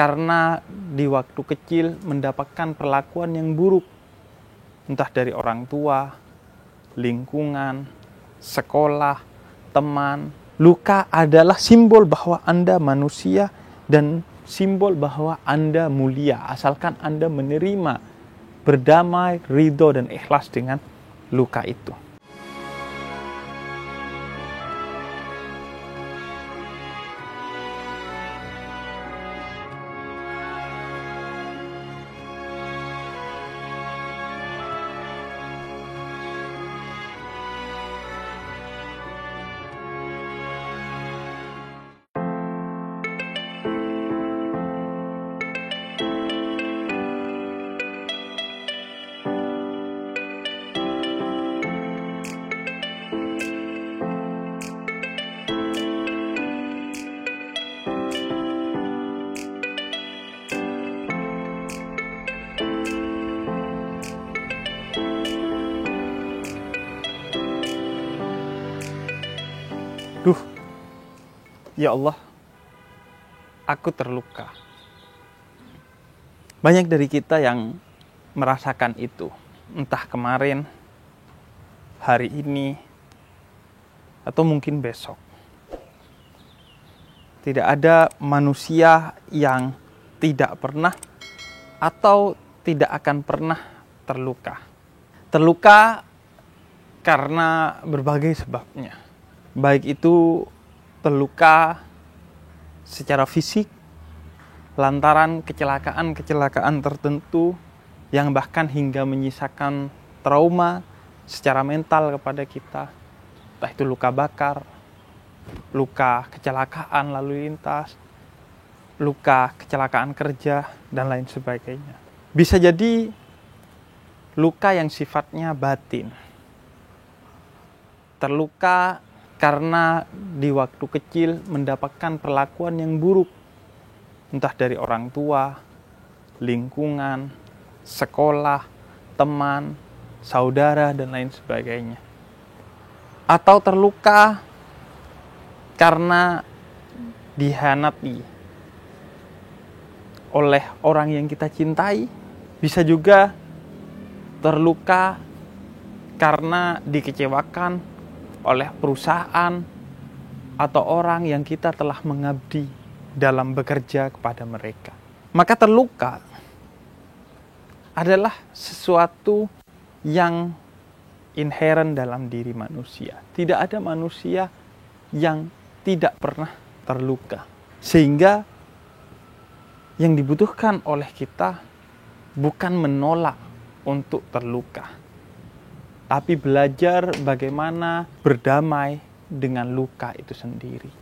karena di waktu kecil mendapatkan perlakuan yang buruk, entah dari orang tua, lingkungan, sekolah, teman. Luka adalah simbol bahwa Anda manusia dan simbol bahwa Anda mulia, asalkan Anda menerima, berdamai, ridho, dan ikhlas dengan luka itu. Duh, ya Allah, aku terluka. Banyak dari kita yang merasakan itu, entah kemarin, hari ini, atau mungkin besok. Tidak ada manusia yang tidak pernah atau tidak akan pernah terluka. Terluka karena berbagai sebabnya. Baik itu terluka secara fisik, lantaran kecelakaan-kecelakaan tertentu yang bahkan hingga menyisakan trauma secara mental kepada kita. Entah itu luka bakar, luka kecelakaan lalu lintas, luka kecelakaan kerja, dan lain sebagainya. Bisa jadi luka yang sifatnya batin. Terluka karena di waktu kecil mendapatkan perlakuan yang buruk, entah dari orang tua, lingkungan, sekolah, teman, saudara, dan lain sebagainya. Atau terluka karena dikhianati oleh orang yang kita cintai. Bisa juga terluka karena dikecewakan oleh perusahaan atau orang yang kita telah mengabdi dalam bekerja kepada mereka. Maka terluka adalah sesuatu yang inherent dalam diri manusia. Tidak ada manusia yang tidak pernah terluka. Sehingga yang dibutuhkan oleh kita bukan menolak untuk terluka, tapi belajar bagaimana berdamai dengan luka itu sendiri.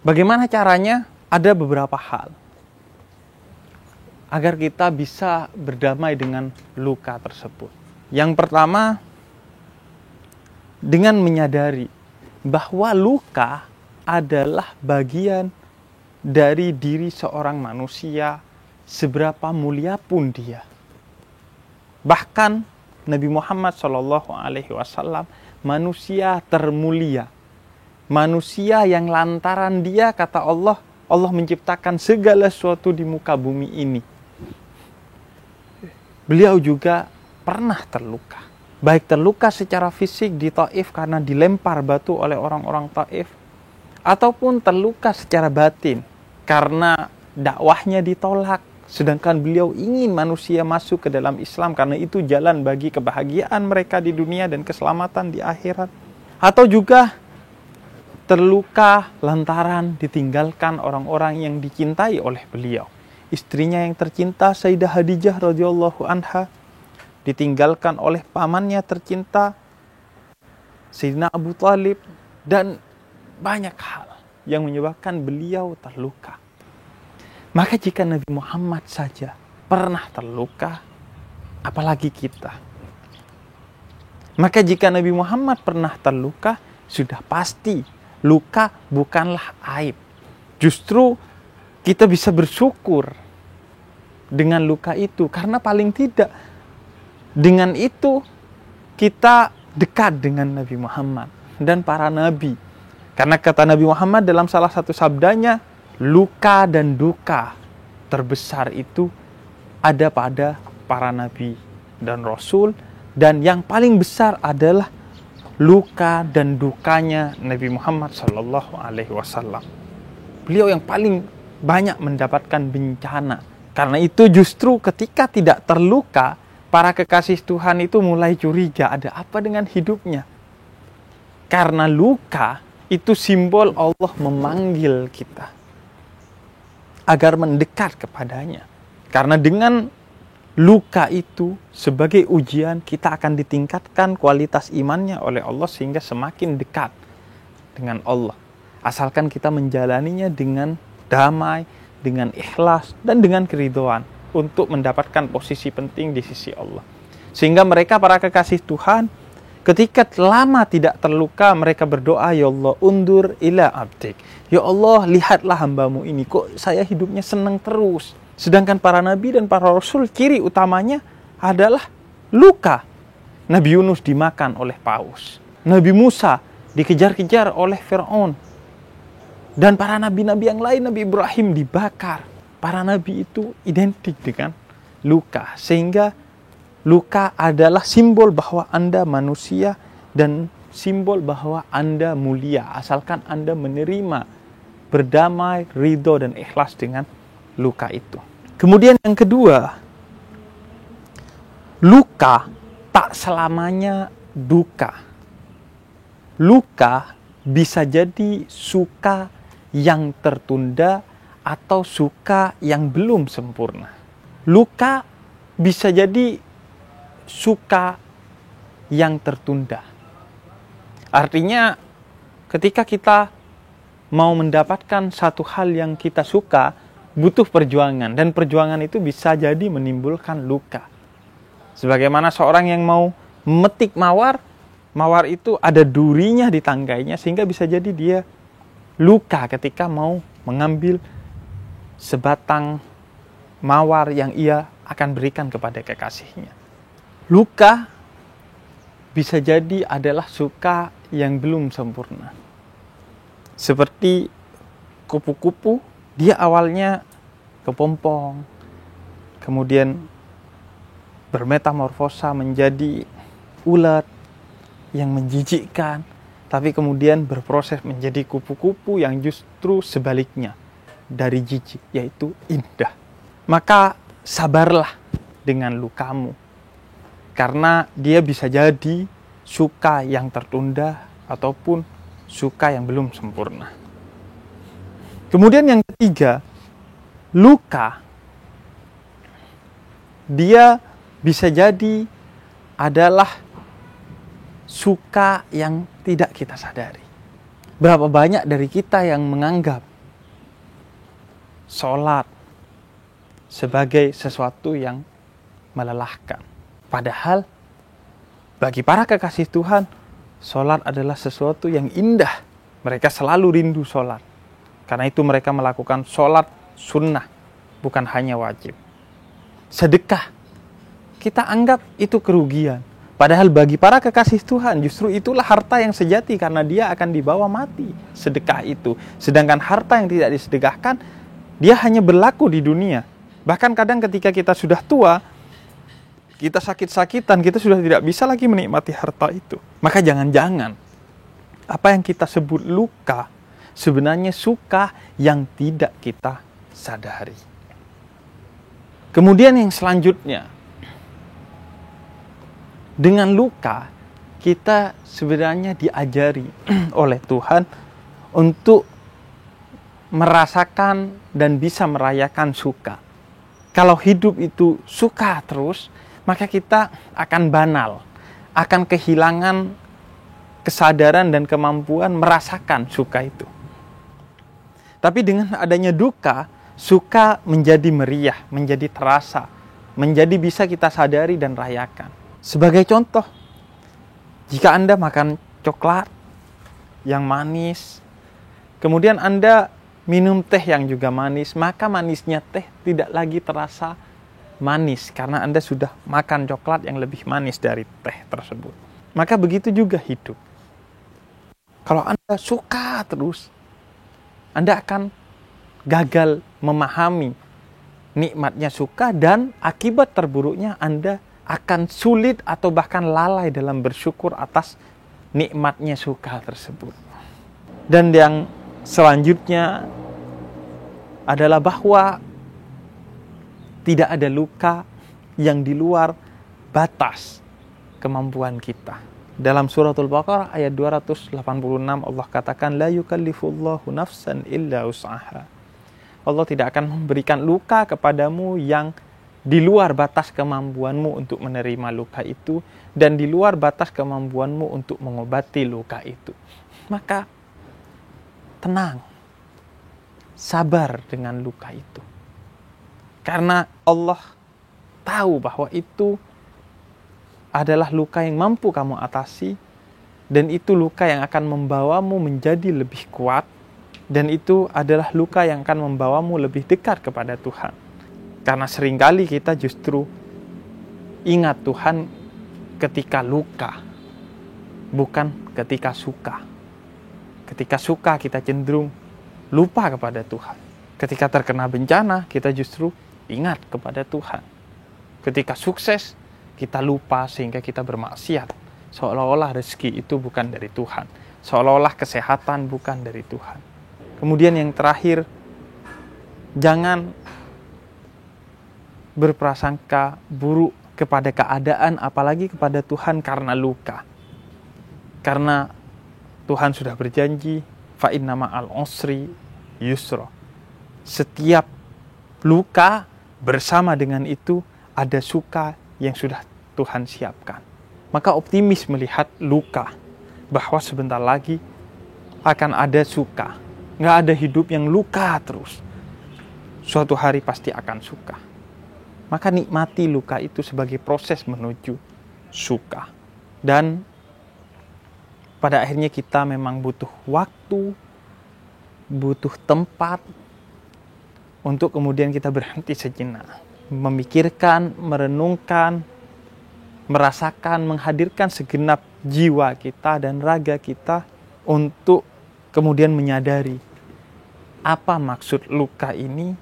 Bagaimana caranya? Ada beberapa hal agar kita bisa berdamai dengan luka tersebut. Yang pertama, dengan menyadari bahwa luka adalah bagian dari diri seorang manusia, seberapa mulia pun dia. Bahkan Nabi Muhammad SAW manusia termulia. Manusia yang lantaran dia, kata Allah, Allah menciptakan segala sesuatu di muka bumi ini. Beliau juga pernah terluka. Baik terluka secara fisik di Taif karena dilempar batu oleh orang-orang Taif, ataupun terluka secara batin karena dakwahnya ditolak. Sedangkan beliau ingin manusia masuk ke dalam Islam karena itu jalan bagi kebahagiaan mereka di dunia dan keselamatan di akhirat. Atau juga terluka lantaran ditinggalkan orang-orang yang dicintai oleh beliau. Istrinya yang tercinta Sayyidah Khadijah radhiyallahu anha ditinggalkan oleh pamannya tercinta Sayyidina Abu Thalib, dan banyak hal yang menyebabkan beliau terluka. Maka jika Nabi Muhammad saja pernah terluka, apalagi kita. Maka jika Nabi Muhammad pernah terluka, sudah pasti luka bukanlah aib. Justru kita bisa bersyukur dengan luka itu, karena paling tidak dengan itu kita dekat dengan Nabi Muhammad dan para nabi. Karena kata Nabi Muhammad dalam salah satu sabdanya, luka dan duka terbesar itu ada pada para nabi dan rasul, dan yang paling besar adalah luka dan dukanya Nabi Muhammad Sallallahu Alaihi Wasallam. Beliau yang paling banyak mendapatkan bencana. Karena itu justru ketika tidak terluka, para kekasih Tuhan itu mulai curiga, ada apa dengan hidupnya? Karena luka itu simbol Allah memanggil kita agar mendekat kepadanya. Karena dengan luka itu sebagai ujian, kita akan ditingkatkan kualitas imannya oleh Allah sehingga semakin dekat dengan Allah. Asalkan kita menjalaninya dengan damai, dengan ikhlas, dan dengan keridhaan untuk mendapatkan posisi penting di sisi Allah. Sehingga mereka para kekasih Tuhan, ketika lama tidak terluka, mereka berdoa, ya Allah, undur ila abdik. Ya Allah, lihatlah hambamu ini, kok saya hidupnya senang terus. Sedangkan para nabi dan para rasul, ciri utamanya adalah luka. Nabi Yunus dimakan oleh paus. Nabi Musa dikejar-kejar oleh Fir'aun. Dan para nabi-nabi yang lain, Nabi Ibrahim dibakar. Para nabi itu identik dengan luka. Sehingga luka adalah simbol bahwa Anda manusia dan simbol bahwa Anda mulia. Asalkan Anda menerima, berdamai, ridho, dan ikhlas dengan luka itu. Kemudian yang kedua, luka tak selamanya duka. Luka bisa jadi suka yang tertunda atau suka yang belum sempurna. Luka bisa jadi suka yang tertunda. Artinya ketika kita mau mendapatkan satu hal yang kita suka, butuh perjuangan, dan perjuangan itu bisa jadi menimbulkan luka. Sebagaimana seorang yang mau memetik mawar, mawar itu ada durinya di tanggainya, sehingga bisa jadi dia luka ketika mau mengambil sebatang mawar yang ia akan berikan kepada kekasihnya. Luka bisa jadi adalah suka yang belum sempurna. Seperti kupu-kupu, dia awalnya kepompong, kemudian bermetamorfosa menjadi ulat yang menjijikkan, tapi kemudian berproses menjadi kupu-kupu yang justru sebaliknya dari jijik, yaitu indah. Maka sabarlah dengan lukamu, karena dia bisa jadi suka yang tertunda ataupun suka yang belum sempurna. Kemudian yang ketiga, luka dia bisa jadi adalah suka yang tidak kita sadari. Berapa banyak dari kita yang menganggap sholat sebagai sesuatu yang melelahkan. Padahal bagi para kekasih Tuhan, sholat adalah sesuatu yang indah. Mereka selalu rindu sholat. Karena itu mereka melakukan sholat sunnah, bukan hanya wajib. Sedekah, kita anggap itu kerugian. Padahal bagi para kekasih Tuhan, justru itulah harta yang sejati, karena dia akan dibawa mati, sedekah itu. Sedangkan harta yang tidak disedekahkan, dia hanya berlaku di dunia. Bahkan kadang ketika kita sudah tua, kita sakit-sakitan, kita sudah tidak bisa lagi menikmati harta itu. Maka jangan-jangan apa yang kita sebut luka sebenarnya suka yang tidak kita sadari. Kemudian yang selanjutnya, dengan luka kita sebenarnya diajari oleh Tuhan untuk merasakan dan bisa merayakan suka. Kalau hidup itu suka terus, maka kita akan banal, akan kehilangan kesadaran dan kemampuan merasakan suka itu. Tapi dengan adanya duka, suka menjadi meriah, menjadi terasa, menjadi bisa kita sadari dan rayakan. Sebagai contoh, jika Anda makan coklat yang manis, kemudian Anda minum teh yang juga manis, maka manisnya teh tidak lagi terasa manis karena Anda sudah makan coklat yang lebih manis dari teh tersebut. Maka begitu juga hidup. Kalau Anda suka terus, Anda akan gagal memahami nikmatnya suka, dan akibat terburuknya Anda akan sulit atau bahkan lalai dalam bersyukur atas nikmatnya suka tersebut. Dan yang selanjutnya adalah bahwa tidak ada luka yang di luar batas kemampuan kita. Dalam suratul Baqarah ayat 286 Allah katakan, la yukallifullahu nafsan illa wus'aha. Allah tidak akan memberikan luka kepadamu yang di luar batas kemampuanmu untuk menerima luka itu, dan di luar batas kemampuanmu untuk mengobati luka itu. Maka tenang, sabar dengan luka itu. Karena Allah tahu bahwa itu adalah luka yang mampu kamu atasi, dan itu luka yang akan membawamu menjadi lebih kuat, dan itu adalah luka yang akan membawamu lebih dekat kepada Tuhan. Karena seringkali kita justru ingat Tuhan ketika luka, bukan ketika suka. Ketika suka kita cenderung lupa kepada Tuhan. Ketika terkena bencana kita justru ingat kepada Tuhan. Ketika sukses kita lupa sehingga kita bermaksiat. Seolah-olah rezeki itu bukan dari Tuhan. Seolah-olah kesehatan bukan dari Tuhan. Kemudian yang terakhir, jangan berprasangka buruk kepada keadaan, apalagi kepada Tuhan karena luka. Karena Tuhan sudah berjanji, fa inna ma'al usri yusra. Setiap luka bersama dengan itu ada suka yang sudah Tuhan siapkan. Maka optimis melihat luka, bahwa sebentar lagi akan ada suka. Nggak ada hidup yang luka terus. Suatu hari pasti akan suka. Maka nikmati luka itu sebagai proses menuju suka. Dan pada akhirnya kita memang butuh waktu, butuh tempat untuk kemudian kita berhenti sejenak. Memikirkan, merenungkan, merasakan, menghadirkan segenap jiwa kita dan raga kita untuk kemudian menyadari apa maksud luka ini,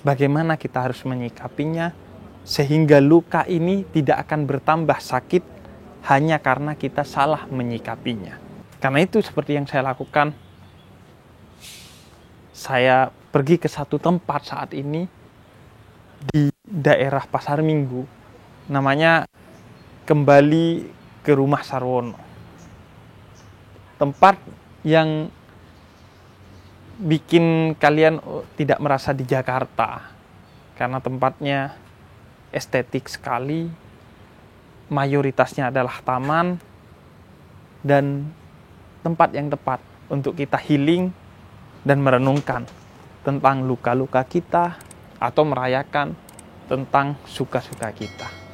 bagaimana kita harus menyikapinya, sehingga luka ini tidak akan bertambah sakit hanya karena kita salah menyikapinya. Karena itu seperti yang saya lakukan, saya pergi ke satu tempat saat ini di daerah Pasar Minggu, namanya Kembali ke Rumah Sarwono. Tempat yang bikin kalian tidak merasa di Jakarta, karena tempatnya estetik sekali, mayoritasnya adalah taman, dan tempat yang tepat untuk kita healing dan merenungkan tentang luka-luka kita atau merayakan tentang suka-suka kita.